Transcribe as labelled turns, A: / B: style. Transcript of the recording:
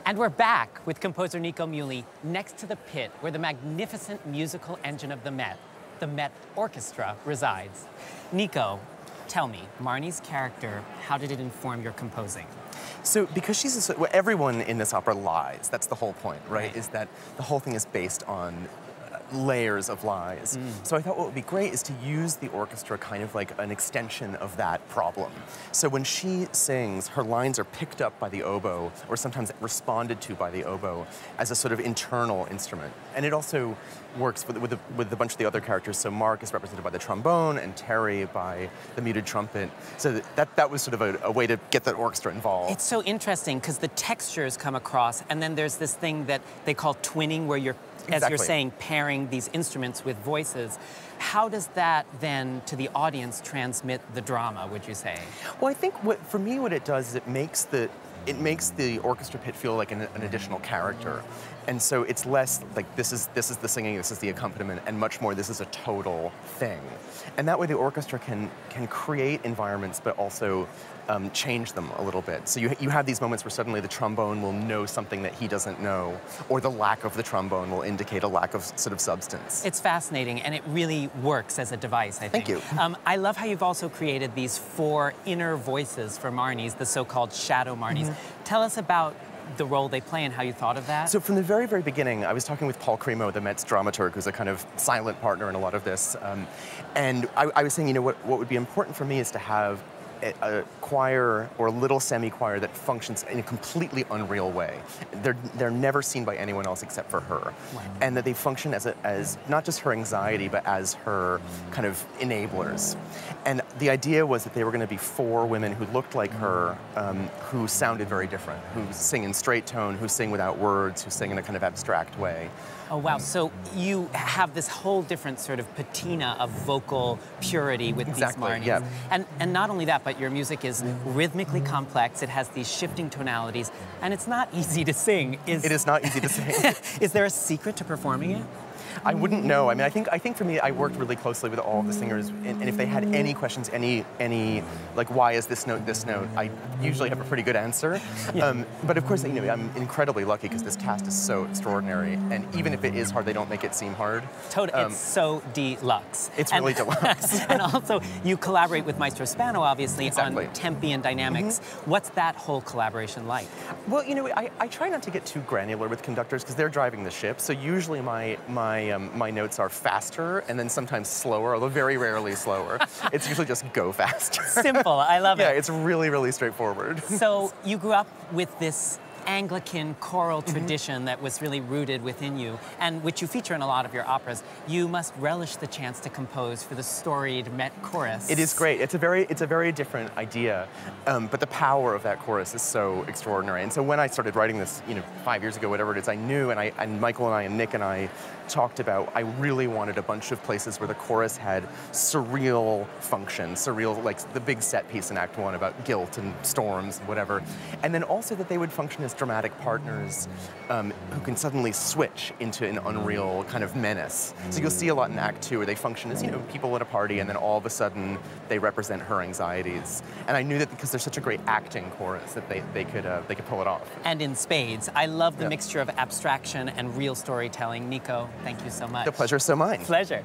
A: And we're back with composer Nico Muhly next to the pit where the magnificent musical engine of the Met Orchestra, resides. Nico, tell me, Marnie's character, how did it inform your composing?
B: So, because she's everyone in this opera lies. That's the whole point, right? Is that the whole thing is based on layers of lies. So I thought what would be great is to use the orchestra kind of like an extension of that problem. So when she sings, her lines are picked up by the oboe, or sometimes responded to by the oboe, as a sort of internal instrument. And it also works with a bunch of the other characters. So Mark is represented by the trombone, and Terry by the muted trumpet. So that was sort of a way to get that orchestra involved.
A: It's so interesting, because the textures come across, and then there's this thing that they call twinning, where you're, as you're saying, pairing these instruments with voices. How does that then, to the audience, transmit the drama, would you say?
B: Well, I think for me what it does is it makes the orchestra pit feel like an additional character. And so it's less like this is the singing, this is the accompaniment, and much more this is a total thing. And that way the orchestra can create environments, but also change them a little bit. So you have these moments where suddenly the trombone will know something that he doesn't know, or the lack of the trombone will indicate a lack of sort of substance.
A: It's fascinating, and it really works as a device, I think.
B: Thank you.
A: I love how you've also created these 4 inner voices for Marnies, the so-called shadow Marnies. Tell us about the role they play and how you thought of that.
B: So from the very, very beginning, I was talking with Paul Cremo, the Met's dramaturg, who's a kind of silent partner in a lot of this. And I was saying, you know, what would be important for me is to have a choir or a little semi-choir that functions in a completely unreal way. They're never seen by anyone else except for her. Wow. And that they function as not just her anxiety, but as her kind of enablers. And the idea was that they were going to be 4 women who looked like her, who sounded very different, who sing in straight tone, who sing without words, who sing in a kind of abstract way.
A: Oh, wow. So you have this whole different sort of patina of vocal purity with these Marnies.
B: Yeah.
A: And not only that, but your music is rhythmically complex. It has these shifting tonalities, and it's not easy to sing.
B: It is not easy to sing.
A: Is there a secret to performing it?
B: I wouldn't know. I mean, I think for me, I worked really closely with all of the singers, and if they had any questions, any like, why is this note, I usually have a pretty good answer. Yeah. But of course, you know, I'm incredibly lucky because this cast is so extraordinary, and even if it is hard, they don't make it seem hard.
A: Totally, it's so deluxe.
B: It's really deluxe.
A: And also, you collaborate with Maestro Spano, obviously, on tempi and dynamics. What's that whole collaboration like?
B: Well, you know, I try not to get too granular with conductors because they're driving the ship, so usually my notes are faster and then sometimes slower, although very rarely slower. It's usually just go faster.
A: Simple, I love it.
B: Yeah, it's really, really straightforward.
A: So you grew up with this Anglican choral tradition that was really rooted within you, and which you feature in a lot of your operas. You must relish the chance to compose for the storied Met chorus.
B: It is great. It's a very different idea, but the power of that chorus is so extraordinary. And so when I started writing this, you know, 5 years ago, whatever it is, I knew, and Michael and I and Nick and I talked about, I really wanted a bunch of places where the chorus had surreal function, surreal, like the big set piece in Act 1 about guilt and storms and whatever, and then also that they would function as dramatic partners who can suddenly switch into an unreal kind of menace. So you'll see a lot in Act 2 where they function as, you know, people at a party, and then all of a sudden they represent her anxieties. And I knew that because they're such a great acting chorus that they could pull it off.
A: And in spades. I love the mixture of abstraction and real storytelling. Nico, thank you so much.
B: The pleasure is so mine.
A: Pleasure.